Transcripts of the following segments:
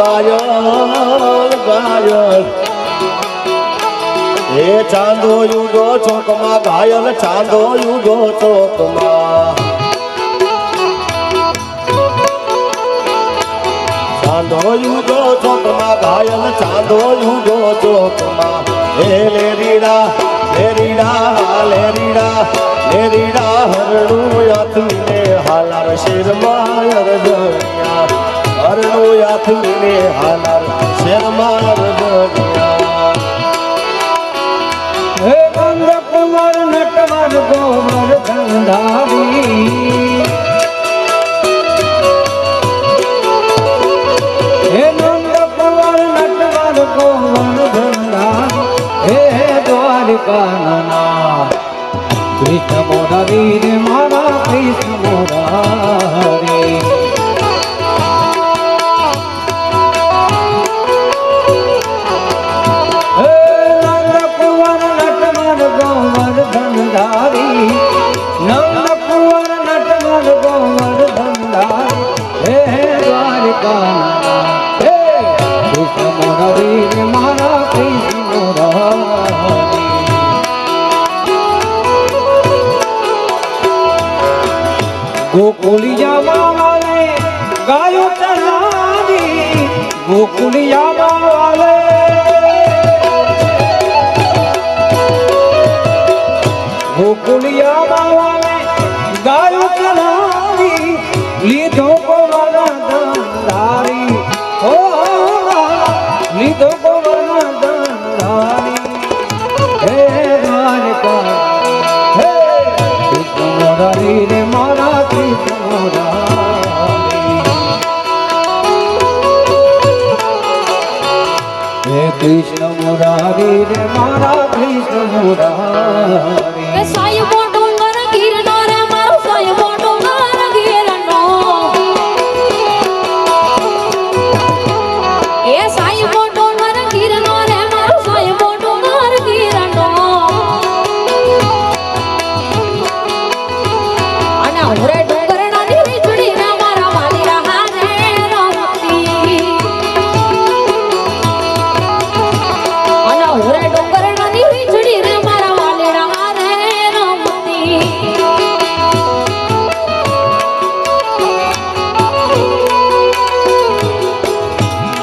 ગાયલ ગાયલ એ ચાંદો યુગો ચોકમાં ઘાયલ ચાંદો યુગો ચોકમાં ચાંદો યુગો ચોકમાં ઘાયલ ચાંદો યુગો ચોકમાં હે લેરીડા લેરીડા લેરીડા લેરીડા હરણું યાથમીને હાલાર શેરમાં અરજણિયા હરણું યાથમીને હાલાર શેરમાં અરજણિયા હે કંદ કુંવર નટવર ગોવર ધંધારી હે નંદ કુંવર નટવર ગોવર ધંધારી હે દ્વારકાના કૃષ્ણ મોરારી રે મારા કૃષ્ણ મોરારી નંદ કુંવર નટવર ગોવર ધંધારી હે દ્વારકાના હે કૃષ્ણ મોરારી રે મારા કૃષ્ણ મોરારી ગોકુલિયા વાલે ગાયો ચલાવી ગોકુલિયા વાલે ગોકુલિયા વાલે ગાયો ચલાવી લીધો કોવરા ધંધારી ઓ લીધો કોવરા ધંધારી હે દ્વારકા હે કૃષ્ણ મોરારી રે મારા કૃષ્ણ મોરારી હે કૃષ્ણ મોરારી રે મારા કૃષ્ણ મોરારી સાહેબો ડુંગર ગીરનો રે મારો સાહેબો ડુંગર ગીરનો એ સાહેબો ડુંગર ગીરનો રે મારો સાહેબો ડુંગર ગીરનો અને ઉરે ડુંગરના ની વીજળી રે મારા વાલી રહા રે રમતી અને ઉરે ડુંગરના ની વીજળી રે મારા વાલી રહા રે રમતી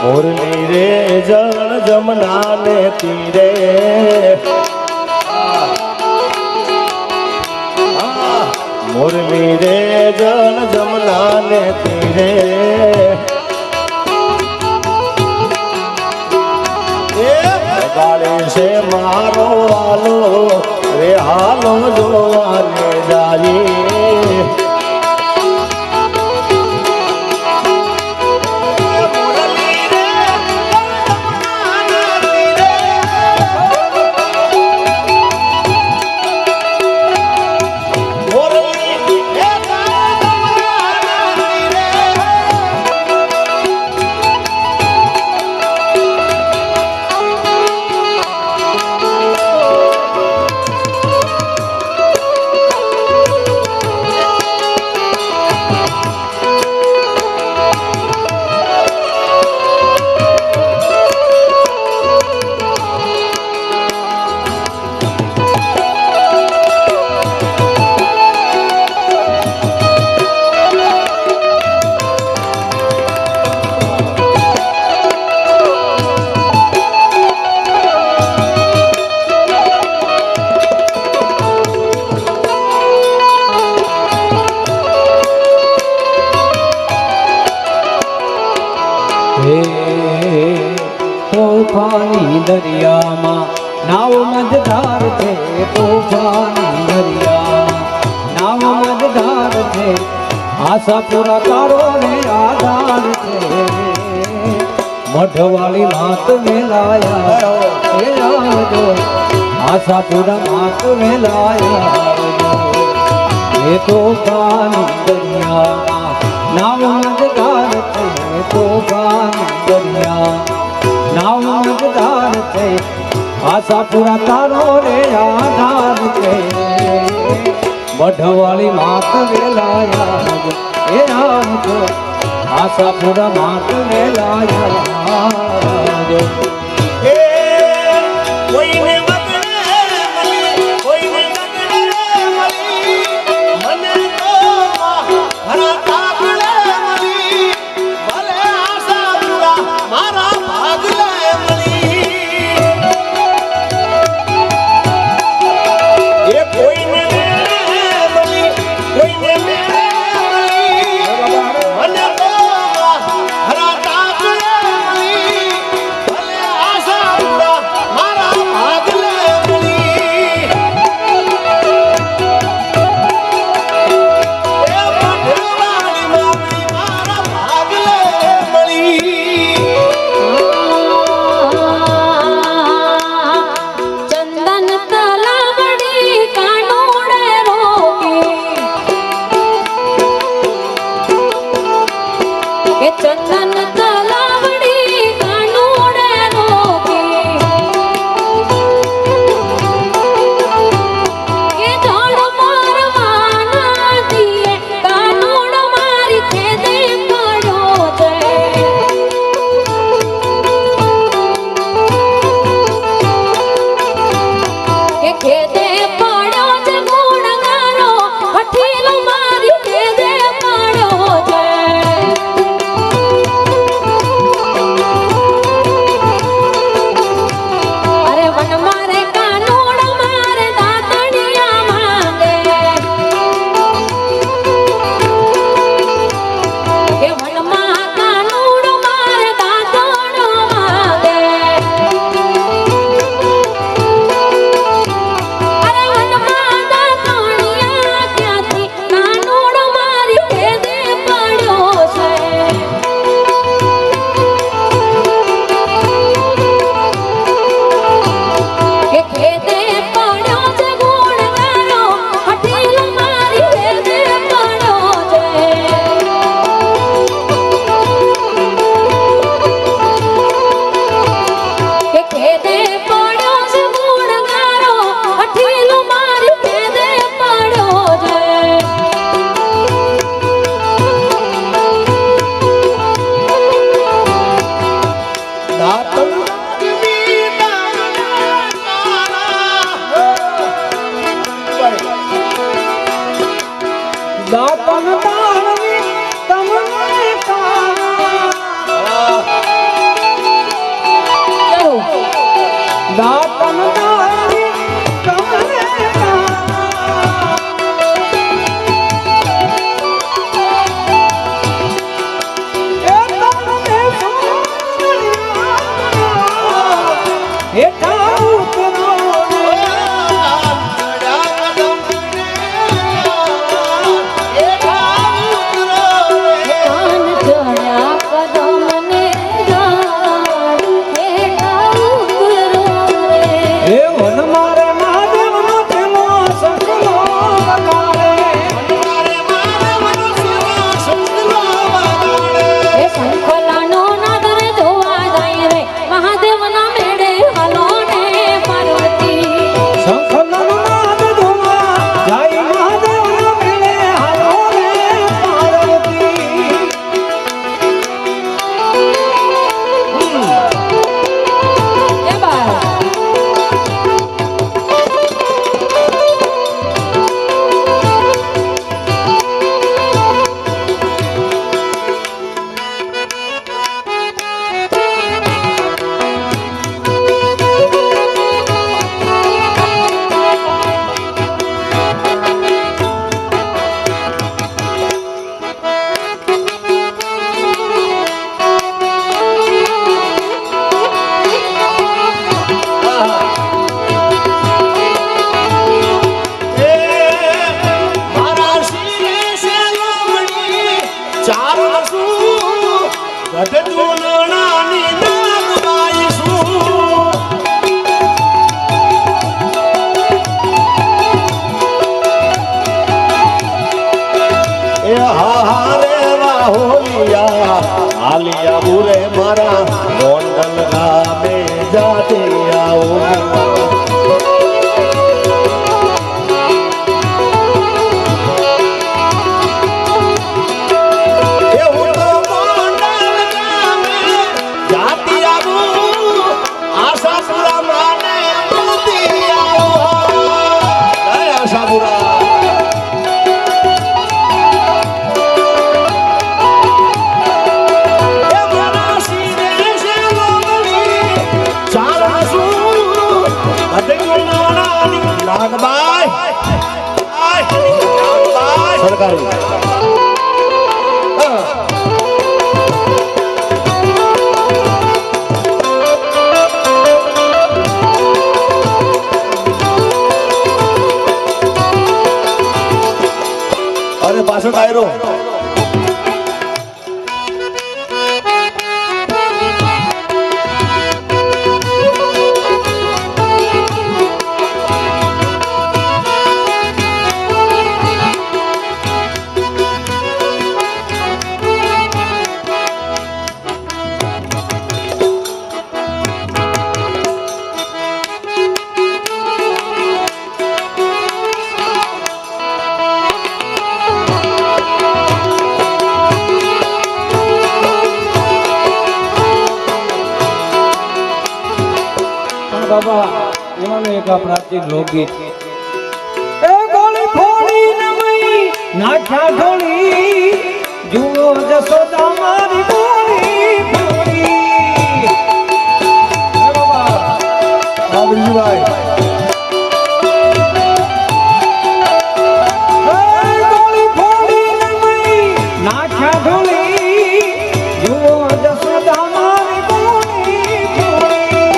મોરલી રે જળ જમના ને તીરે મોરલી રે જળ જમના ને તીરે ગાળે છે મારો વાલો રે હાલો જોવાને જાય તોફાની દરિયામાં નાવ મજધાર છે તોફાની દરિયામાં નાવ મજધાર છે આશાપુરા તારો ને આધાર છે મઢવાળી માત વેલાયા એ આવજો આશાપુરા માત વેલાયા એ તોફાની દરિયામાં નાવ મજધાર છે તોફાની દરિયા નાવ મજધાર છે આશાપુરા તારો રે આધાર છે મઢવાળી માત વેલાયા એ આવજો આશાપુરા માટને લાયા એ કોઈને વગડે મળી, કોઈને વગડે મળી, મને તો મારા કાગડે મળી, ભલે આશાપુરા મારા ભાગલે મળી. એ કોઈને મળી, કોઈને મળી, મને તો મારા કાગડે મળી, ભલે આશાપુરા મારા ભાગલે મળી. એ પઢવાળી મારી મારા ભાગલે મળી. ચંદન તલાવડી કાનોડે રોકી એ ચંદન તલાવડી કાનોડે રોકી એ ઝાડ મારવાના દીએ કાનોડ મારી ખેદે પડ્યો છે કે ખેદે પડ્યો છે ગુણગારો હઠીલો મારી ખેદે પડ્યો છે અરે વન મારે કાનોડ મારે દાતણિયા માંગે કે વનમાં કાનોડ મારે દાતણો માંગે અરે વનમાં દાતણિયા ક્યાંથી કાનોડ મારી ખેદે પડ્યો છે કે ખેદે પડ્યો છે ગુણગારો હઠીલો મારી ખેદે પડ્યો છે કે ખેદે પડ્યો છે ગુણગારો હઠીલો મારી ખેદે પડ્યો છે દાતણ રાગવી દાતન દાણવી તમને કાના દાતન દાણવી તમને કાના એ તમને હેઠા ઉતરો કાન ચડ્યા કદમને ઝાડ હેઠા ઉતરો રે એ વન મારે મહાદેવનો પેલો સંકલો વગાડે એ શંખલાનો નાદ રે જોવા જાય રે મહાદેવના મેળે હાલો ને પાર્વતી શંખનો નાદ ધોવા જાય મહાદેવના મેળે હાલો રે પાર્વતી એ બાર મારા શિરે સેલોમણી ચારણસું ગઢ નાની નાગબાઈશું. એ હારે વાહોલિયા આલિયા બુરે મારા ગોંડલ ગામે જાતે આવો. એવું તો નાગબાઈ સરકારી અરે પાછળ ડાયરો બાબા એમાંનું એક આ પ્રાચીન લોકગીત એ ગોળી ફોડી નમઈ નાખ્યા ઢોળી જુઓ જશોદા મારી ગોળી ફોડી એ બાબા હા બિરજુભાઈ ગોળી ફોડી નમઈ નાખ્યા ઢોળી જુઓ જશોદા મારી ગોળી ફોડી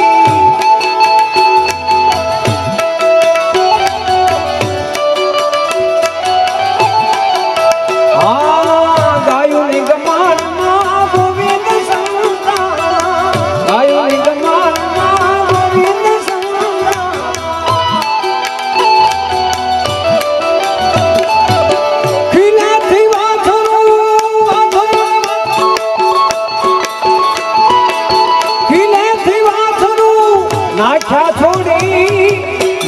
ગાયોની ગમાનમાં ગોવિંદ સંતાન ગાયોની ગમાનમાં ગોવિંદ સંતાન ખીલાથી વાથરું નાખ્યા છોડી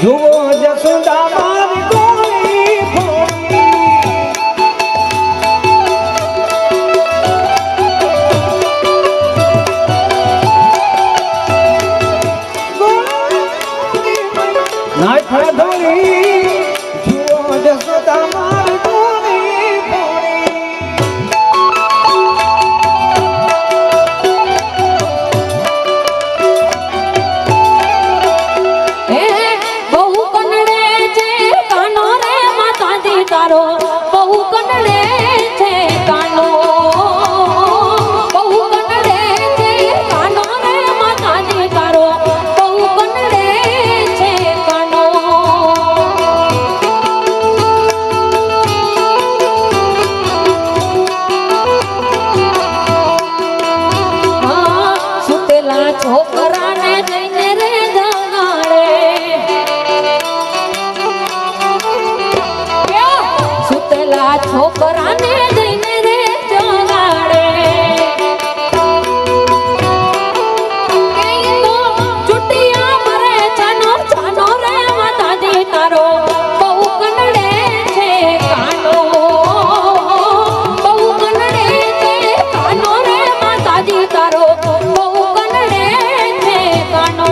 જુઓ જસુદા મારી ગોળી ફોડી નાખ્યા ઢોળી જુઓ જસોદા મારી ગોળી ફોડી હે બહુ કનડે છે કાનો રે માતાજી તારો બહુ કનડે છે કાનો બહુ કનડે છે કાનો રે માતાજી તારો બહુ કનડે છે કાનો હા સુતેલા છોકરાને જઈને રે જગાડે સુતેલા છોકરાને જઈને રે જગાડે એ તો ચુટિયા મરે છાનો છાનો રે માતાજી તારો બહુ કનડે છે કાનો બહુ કનડે છે કાનો રે માતાજી તારો બહુ કનડે છે કાનો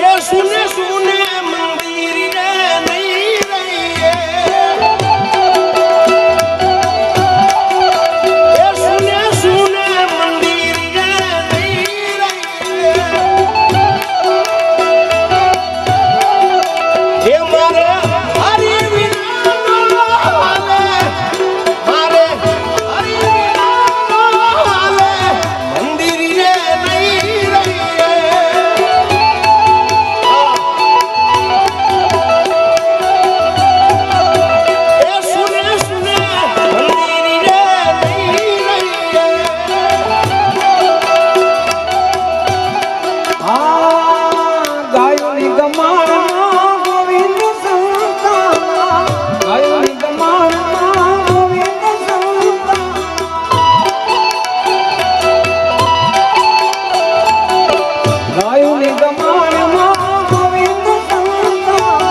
એ સુને સુને મંદિર રે નહીં રહીએ એ સુને સુને મંદિર રે નહીં રહીએ એ મારે હરી વિના હાલે મારે હરી વિના હાલે મંદિર રે નહીં રહીએ એ સુને સુને મંદિર રે નહીં રહીએ ગાયોની ગમાણમાં ગોવિંદ સંતાન ગાયોની ગમાણમાં ગોવિંદ સંતાન ગાયોની ગમાણમાં ગોવિંદ સંતાન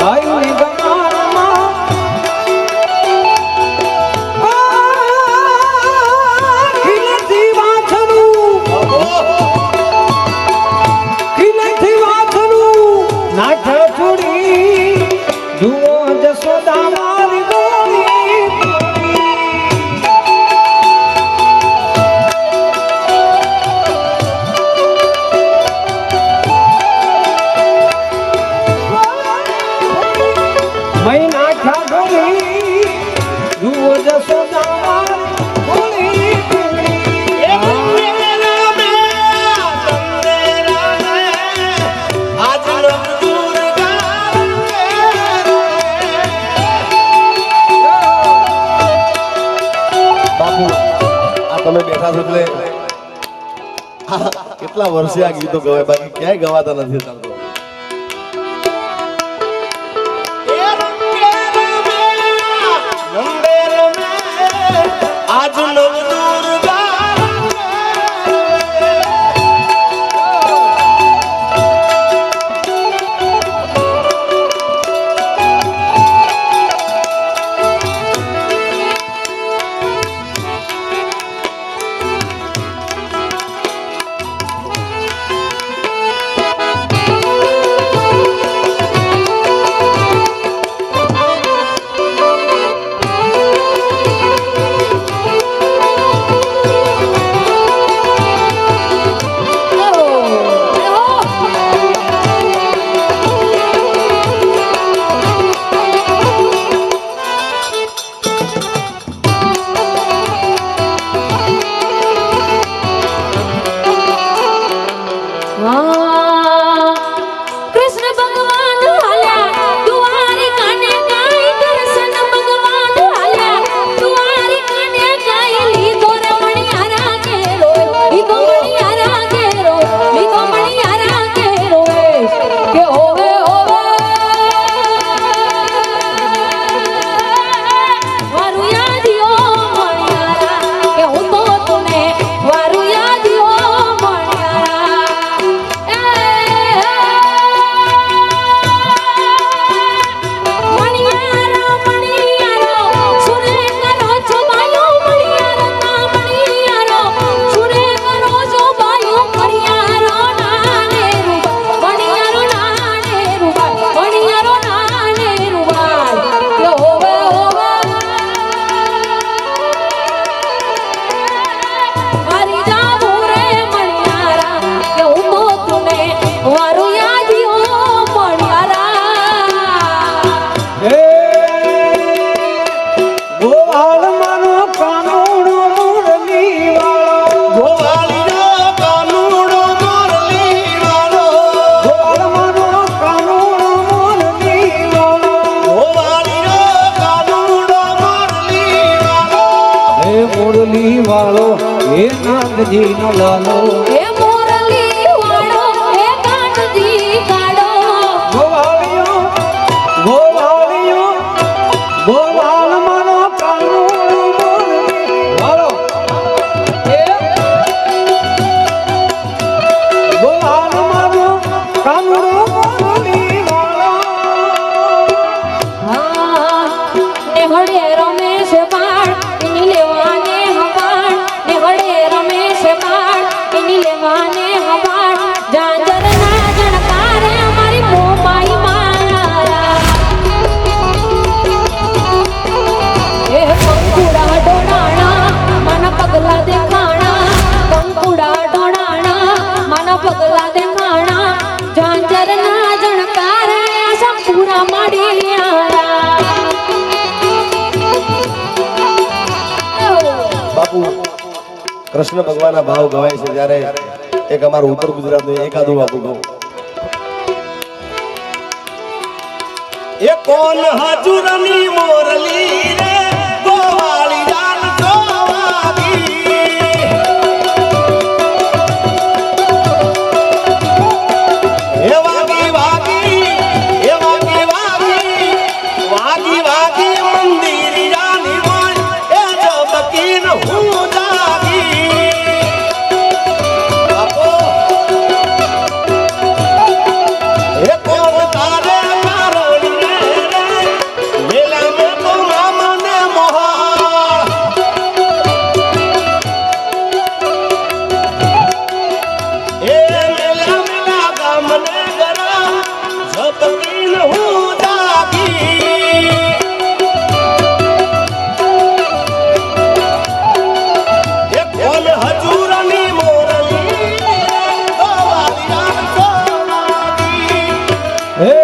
ગાયોની ગમાણમાં ખીલેથી વાછરું ખીલેથી વાછરું કેટલા વર્ષે આ ગીતો ગવાય, બાકી ક્યાંય ગવાતા નથી ચાલતો. આજ નવદુર્ગા કાંતજી નો લાલો હે મોરલી વાળો હે કાંતજી કાળો ગોવાળિયો ગોવાળિયો ગોવાળ માનો કાનૂ મોરલી વાળો હે ગોવાળ માનો કાનૂ મોરલી વાળો હા નેહડે રમેશ બાળ એની લેવાને હવાળ નેહડે રમેશ બાળ એની લેવાને હવાળ જાંજર ના જણકારે અમારી મોબાઈ મારા એ કંકુડા ડોડાણા માના પગલા દેખાણા કંકુડા ડોડાણા માના પગલા દેખાણા જાંજર ના જણકારે આશા પૂરા માડિયારા બાપુ કૃષ્ણ ભગવાનના ભાવ ગવાય છે ત્યારે એક અમારું ઉત્તર ગુજરાતનું એકાદું બાપુ કહું. એ કોણ હજુરની મોરલી રે ગોવાળી જાન ગોવાળી એ વાગી વાગી એ વાગી વાગી વાગી વાગી મંદિર જાની હોય એ જબકીન હું જાગી બાપો એ કોણ તારે કારણી રે મેલા મે તો મામને મોહાળ એ મેલા મેલા ગામને ગરા જબકીન હું જાગી એ કોણ હજુરની મોરલી ગોવાળી જાન ગોવાળી હે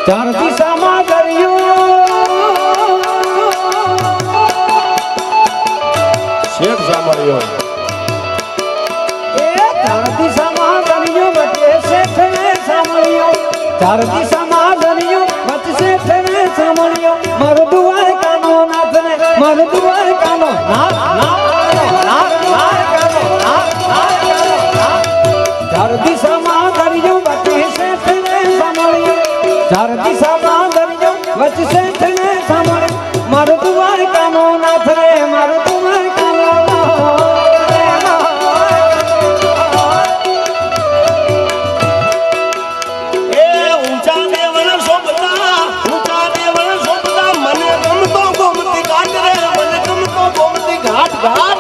ચાર દિશામાં દરિયો શેઠ સાંભળ્યો એ ચાર દિશામાં દરિયો વચ્ચે શેઠ ને સાંભળ્યો ચાર દિશામાં દરિયો વચ્ચે શેઠ ને સાંભળ્યો મારો દ્વારકાનો નાથ ને મારો દ્વારકાનો નાથ ચાર દિશામાં દરિયો વચ્ચે શેઠ ને સાંભળ્યો ચાર દિશામાં દરિયો વચ્ચે શેઠ ને સાંભળ્યો મારો દ્વારકાનો નાથ રે મારો દ્વારકાનો એ ઊંચા દેવળ શોભતા મને ગમતો ગોમતી ઘાટ રે મને ગમતો ગોમતી ઘાટ ઘાટ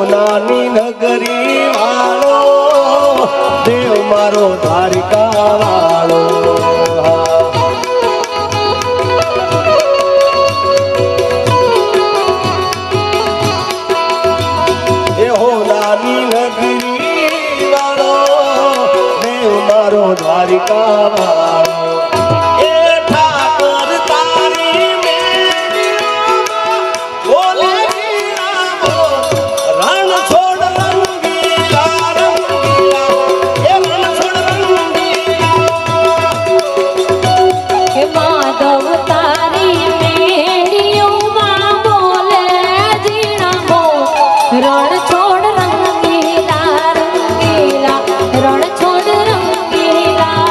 નાની નગરી વાળો દેવ મારો દ્વારિકા વાળો એ હો નાની નગરી વાળો દેવ મારો દ્વારિકા વાળો એ ઠાકોર તારી મેળીઓમાં બોલે રણ છોડ રંગીલા રંગીલા એ રણ છોડ રંગીલા હે માધવ તારી મેડીઓમાં બોલે જીણમો રણ છોડ રંગીલા રંગીલા રણ છોડ રંગીલા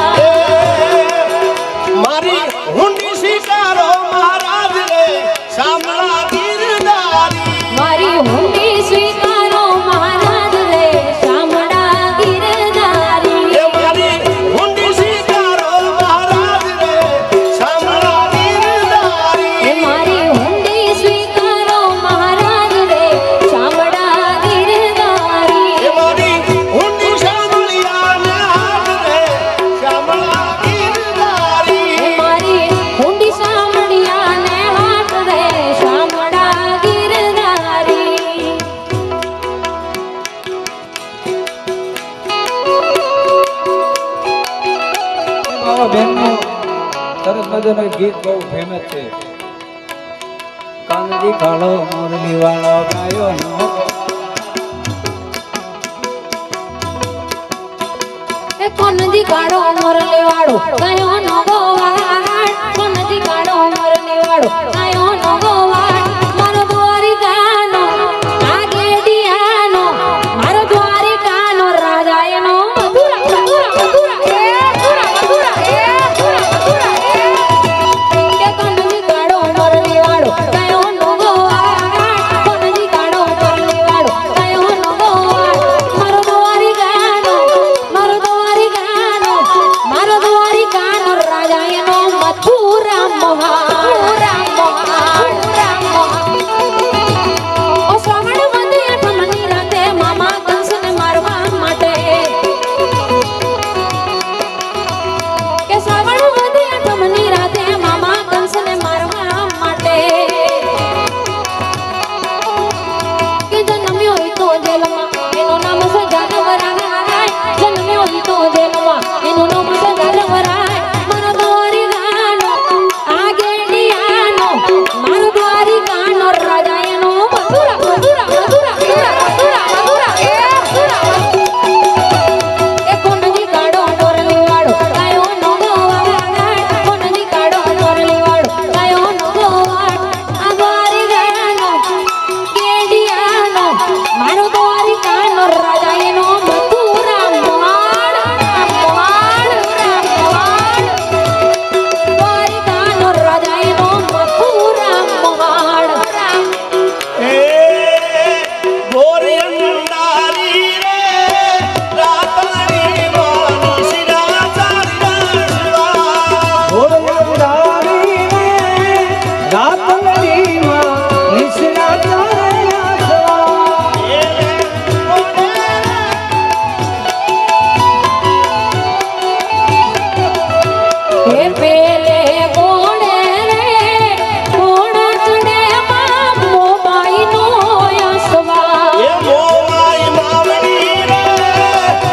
મારી હુંડી શિકારો મહારાજ રે શામળા ગીરધારી મારી હુંડી સ્વીકારો મહારાજ રે શામળા ગીરધારી એ મારી હુંડી શિકારો મહારાજ રે શામળા ગીરધારી હે મારી હુંડી સ્વીકારો મહારાજ રે શામળા ગીરધારી એ મારી હુંડી શામળિયાને હાથ રે શામળા ગીરધારી હે મારી હુંડી શામળિયાને હાથ રે શામળા ગીરધારી મારા બહેનનું સરસ મજાનું ગીત બહુ ફેમસ છે કાનજી કાળો મોરલી વાળો ગાયો નો એ કોનજી કાળો મોરલી વાળો ગાયો નો ગોવાળ કોનજી કાળો મોરલી વાળો ગાયો નો ગોવાળ મારો દ્વારિકાનો આગેડિયાનો મારો દ્વારિકાનો રાજા એનો મધુરા મધુરા મધુરા એ મધુરા મધુરા એ મધુરા મધુરા એ કોનજી કાળો મોરલી વાળો ગાયો નો ગોવાળ કોનજી કાળો મોરલી વાળો ગાયો નો ગોવાળ મારો દ્વારિકાનો મારો દ્વારિકાનો મારો દ્વારિકાનો રાજા એનો મથુરા મોહાળ રામ મોહાળ રામ મોહાળ ઓ શ્રાવણ વદે અઠમની રાતે મામા કંસને મારવા માટે કે શ્રાવણ વદે અઠમની રાતે મામા કંસને મારવા માટે કે જન્મ્યો ઈ તો જેલમાં એનું નામ છે જાદવરાય જન્મ્યો ઈ તો જેલમાં એનું નામ છે જાદવરાય મારો દ્વારિકાનો આગેડિયાનો મારો દ્વારિકાનો રાજા એનો મથુરા મથુરા મથુરા મથુરા મથુરા મથુરા એ મથુરા એ કોનજી કાળો મોરલી વાળો ગાયો નો ગોવાળ કોનજી કાળો મોરલી વાળો ગાયો નો ગોવાળ આ દ્વારિકાનો કેડિયાનો મારો દ્વારિકાનો રાજા એનો મથુરા મોહાળ રામ મોહાળ રામ મોહાળ દ્વારિકાનો રાજા એનો મથુરા મોહાળ રામ એ ગોરી અંડારી રે રાતડી માની શિરા ચારી રસવા ઘોડદારી રે રાતડીમાં નિશરા ચાર્યા એ ગોરે હે પેલે ગોળે રે ગોળ ચડે માં મોબાઈનો યસવા એ મોમાઈ માવડી રે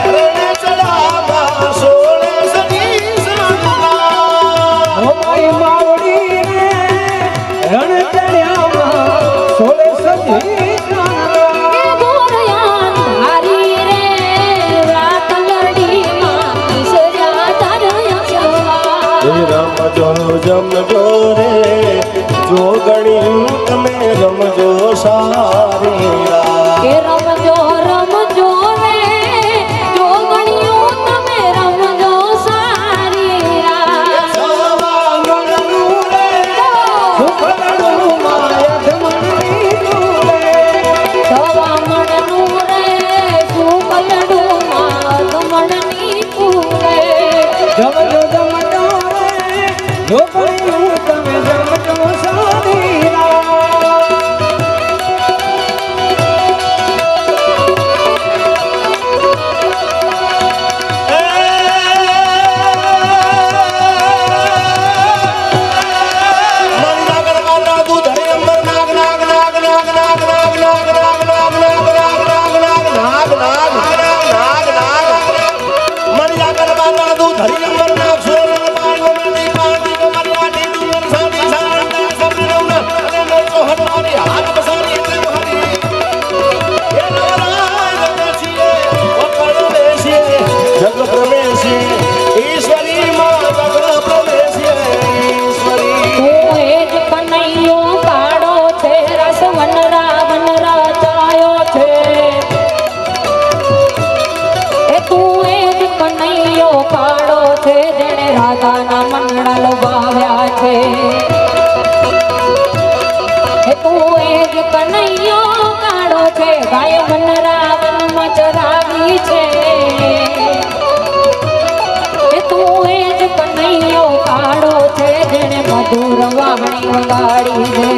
રણે ચડાવા સોળે સદી સંગા મોમાઈ માવડી રે રણ ચડ્યામાં સોળે સજી કે ગોરયાન ધારી રે રમજો જમજો રે જોગણી તમે રમજો સારી રાત. કે રમજો રમજો રે જોગણીયું તમે રમજો સારી રાત. સવાંગણનું રે સુખડું માયત મણની તુરે. સવામણનું રે સુકલડું માધમણની પૂરે. જમજો જમજો રે જોગણીયું તમે રમજો સારી રાત. જગ પ્રવેશી ઈશ્વરી માં જગ પ્રવેશી ઈશ્વરી. તું એ જ કનૈયો કાળો છે રસ વનરા વનરા ચાયો છે. એ તું એ જ કનૈયો કાળો છે જેણે રાધાના મંડળ લોભાવ્યા છે. એ તું એ જ કનૈયો કાળો છે ગાય વનરા વનમાં ચરાવી છે. એ તું એ જ કનૈયો કાળો છે જેણે મધુર વાણી વગાડી છે.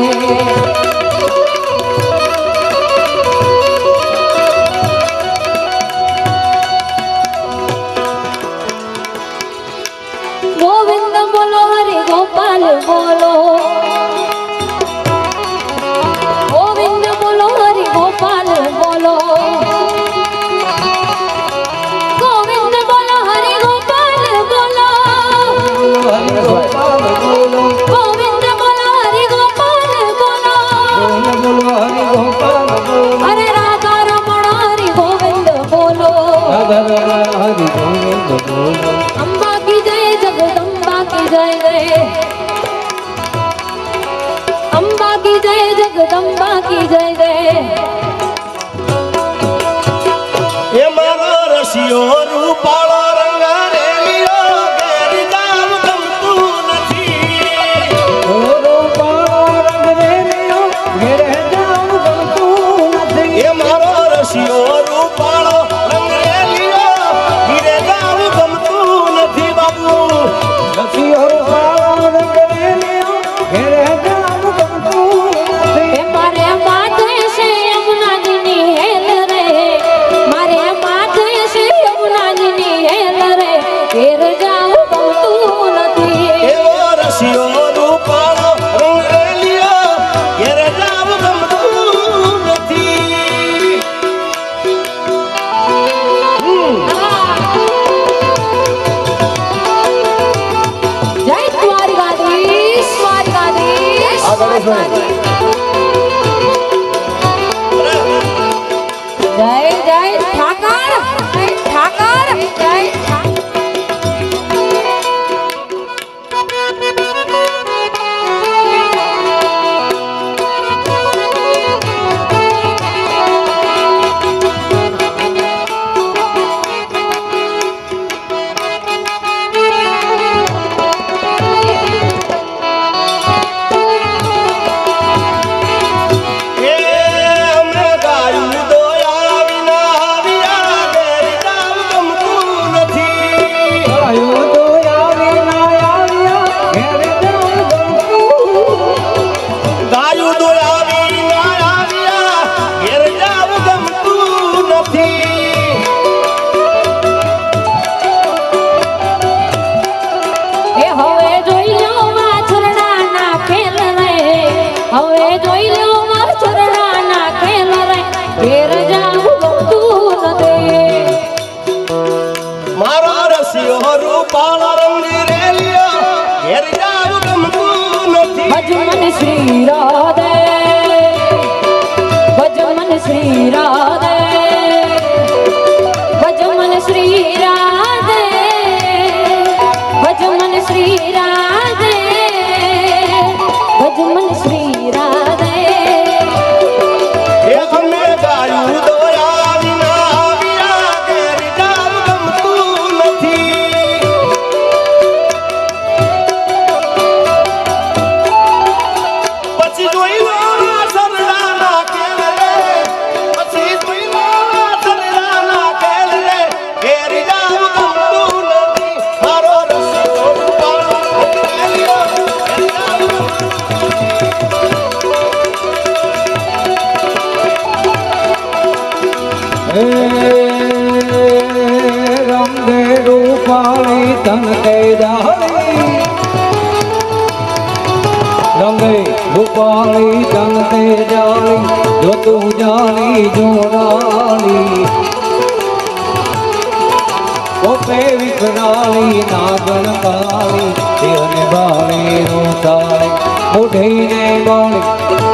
ગોવિંદ બોલો હરિ ગોપાલ બોલો. ગોવિંદ બોલો હરિ ગોપાલ બોલો. ગોવિંદ બોલો હરિ ગોપાલ બોલો. હરિ ગોપાલ બોલો. ગોવિંદ બોલો હરિ ગોપાલ બોલો. બોલો હરિ ગોપાલ બોલો. અરે રાધા રમણ હરિ ગોવિંદ બોલો. રાધા હરિ ગોવિંદ બોલો. અંબા કી જય જગદંબા કી જય જય. અંબા કી જય જગદંબા કી જય જય. એ મારો રસિયો રૂપાળો રંગ રેલિયો ઘેર જાવ ગમતું નથી. ઓરો પારો રંગ રેલિયો ઘેરે જાવ ગમતું નથી. એ મારો રસિયો રૂપાળો રંગ રેલિયો ઘેરે જાવ ગમતું નથી બાબુ. રસિયો પારો રંગ રેલિયો ઘેરે જાવ ગમતું નથી. એ મારે માથે છે યમુનાજીની હેલ રે. મારે માથે છે યમુનાજીની હેલ રે. ઘેર જાવું ગમતું નથી. એવો રસિયો રૂપાળો રંગ રેલિયો ઘેરે જાવ ગમતું નથી. જય દ્વારકાધીશ દ્વારકાધીશ આ ગણેશભાઈ. જય જય ઠાકર જય ઠાકર જય ઠાકર. એ અમે ગાયું દોયા વિના આવ્યા ઘેર જાવ ગમતું નથી. આયો તો આવી ના આવ્યા ઘેરે જાવ ગમતું. ગાયું દોયા વિના આવ્યા ઘેર જાવ ગમતું નથી. એ હવે જોઈ લો વાછરડાના ખેલ રે. હવે જોઈ લો વાછરડાના ખેલ રે. ઘેર જાવું ગમતું નથી. મારો રસિયો રૂપાળો રંગ રેલિયો ઘેર જાવ ગમતું નથી. ભજમન શ્રી રાધે ભજમન શ્રી રાધે ભજમન શ્રી રાધે ભજમન શ્રી રાધે. રંગે રૂપાળી જંગતે જાળી જોતું જાળી જોડાળી કોપે વિકરાળી નાગણ કાળી દેહને બાળી રોતાળી મોઢીને બાળી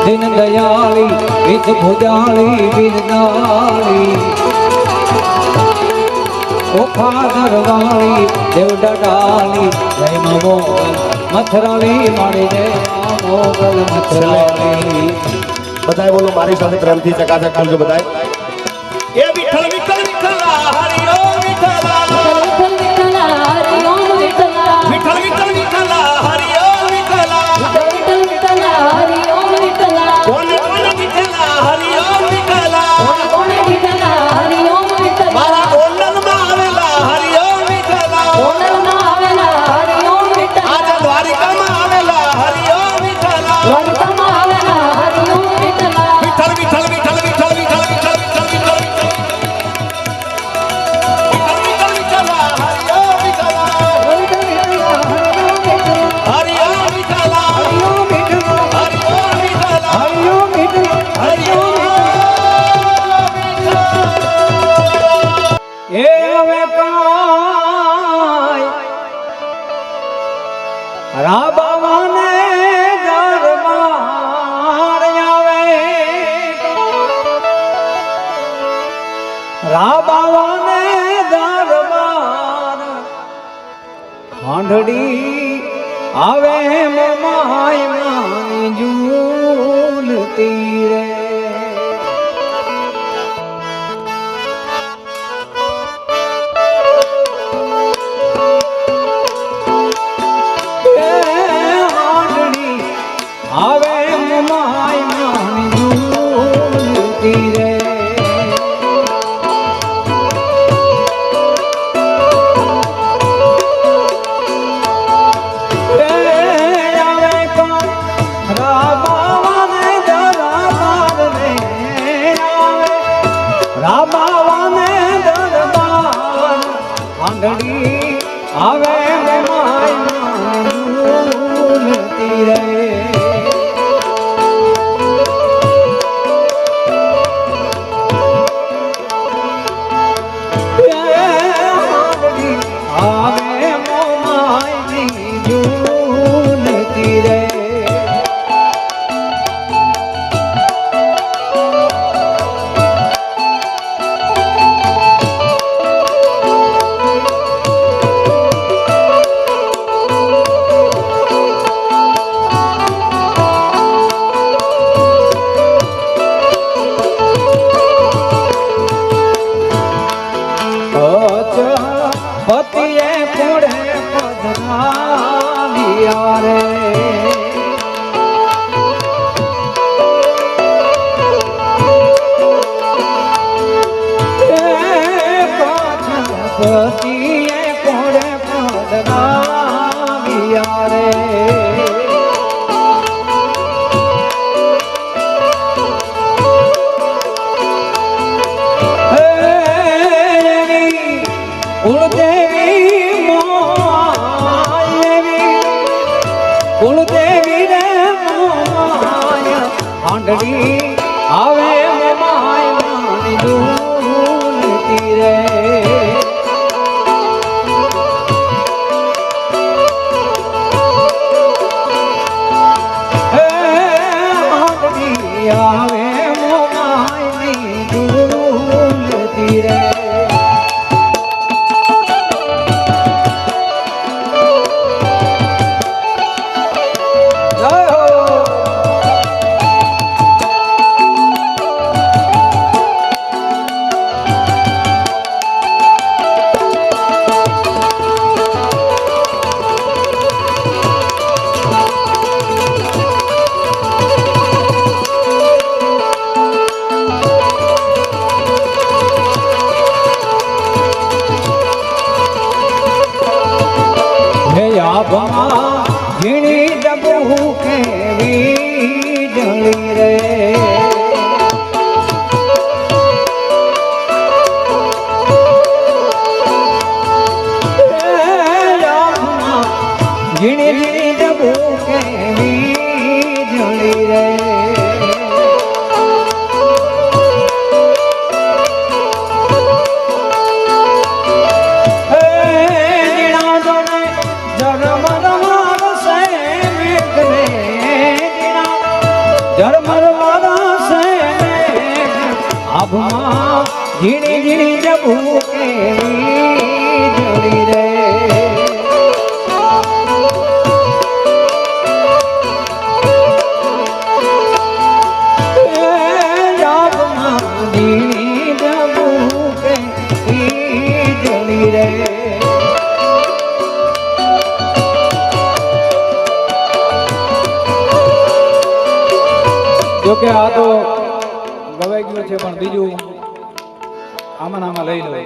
દિન દયાળી વિચ ભુજાળી બિરદાળી ઓખા દરવાળી દેવ ડડાળી જય મોગલ મથરાળી મારી જય મોગલ મથરાળી બધાય બોલો મારી સાથે પ્રેમથી ચકાચક બોલજો બધાય એ વિઠ્ઠલ વિઠ્ઠલ વિઠ્ઠલા હરિ ઓમ વિઠ્ઠલા વિઠ્ઠલ વિઠ્ઠલા હરિ ઓમ વિઠ્ઠલા વિઠ્ઠલ વિઠ્ઠલ વિઠ્ઠલા હરિ ઓમ વિઠ્ઠલા વિઠ્ઠલ વિઠ્ઠલા હરિ ઓમ વિઠ્ઠલા કોણ કોણ વિઠ્ઠલા હરિ ઓમ વિઠ્ઠલા કોણ વિઠ્ઠલા હરિ ઓમ વિઠ્ઠલા મારા ગોંડલમાં આવેલા હરિ ઓમ વિઠ્ઠલા ગોંડલમાં આવેલા હરિ ઓમ વિઠ્ઠલા આજે દ્વારિકામાં આવેલા હરિ ઓમ વિઠ્ઠલા દ્વારકામાં આવેલા હરિ ઓમ વિઠ્ઠલા વિઠ્ઠલ વિઠ્ઠલ વિઠ્ઠલ વિઠ્ઠલ વિઠ્ઠલ વિઠ્ઠલ વિઠ્ઠલ વિઠ્ઠલ વિઠ્ઠલા હરિ ઓમ વિઠ્ઠલા હરિ ઓમ વિઠ્ઠલા હરિ ઓમ વિઠ્ઠલા હરિ ઓમ એ હવે કાય રાબાવાને દરબાર આવે રાબાવાને દરબાર હાંડડી આવે મમાય માની ઝૂલતી રે આવે મમાય માની ઝૂલતી રે આવે કોણ રાબાવાને દરબાર રે આવે રાબાવાને દરબાર આંગળી આવે મમાય માની ઝૂલતી રે આવે મોમાયની ઝૂલતી રે પતિએ કોડે પધરાવ્યા રે પતિએ કોડે પધરાવ્યા રે કુળદેવી મોમાયેવી કુળદેવી રે મોમાય હાંડડી આવે મોમાય માની ઝૂલતી રે હાંડડી આવે મોમાયની ઝૂલતી રે આભમાં ઝીણી ડબુ કેવી જળી રે આભમાં ઝીણી ડબુ કેવી જળી રે ઝીણી ઝીણી જબુ કેવી જડી રે ઝીણી જબુ કેવી જડી રે જોકે આ તો ગવાઈ ગયું છે પણ બીજું આમાં લઈ લો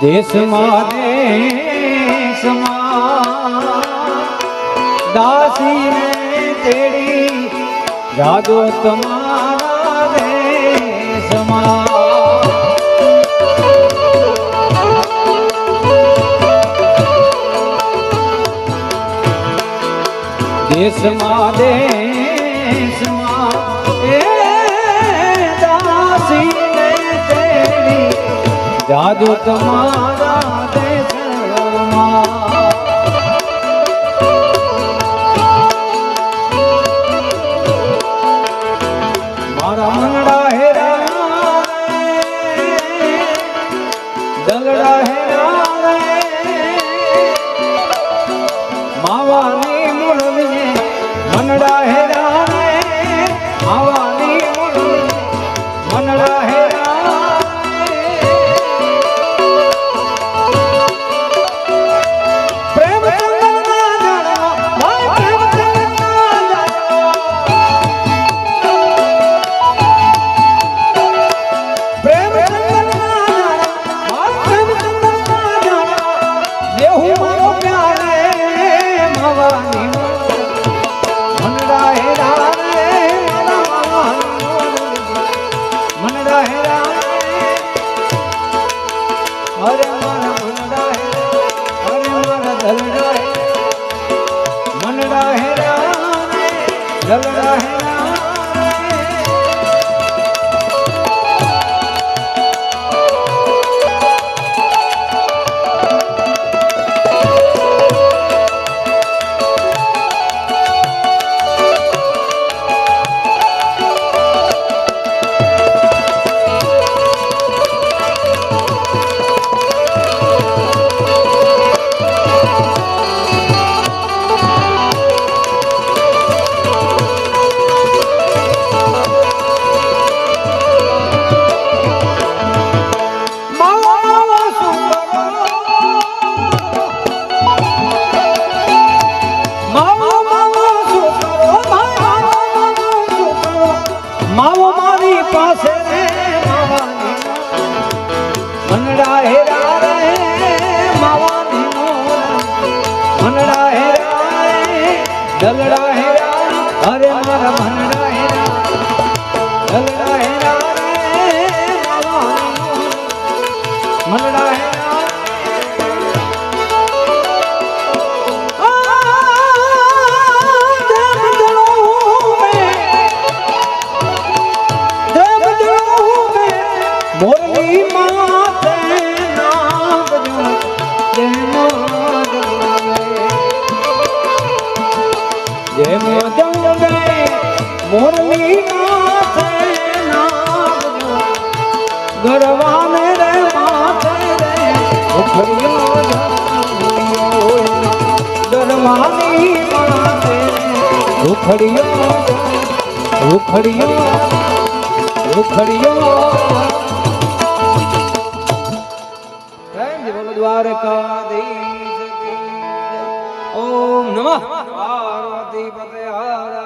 દેશમાં દેશમાં દાસીને તેડી જાદો તમારા દેશમાં દેશમાં દેશમાં જાદુ તમારા દેશમાં મારા મંગળા હેરા દલડા હેરા માવાની મુરલીને મંગળા હેરા માવાની મુરલી મંગળા હેરા દલડા હેરા અરે મારા મનડા હેરા દલડા હેરા રે મનડા હેરા મોરલી માથે નાગજો જેમ જંગે મોરલી માથે નાગજો ગરવાને રે માથે રે ઉખડ્યો ગરવાની માથે ઉખડ્યો ઉખડ્યો ઉખડ્યો દ્વારકાધીશ ઓમ નમઃ પાર્વતી પતે હર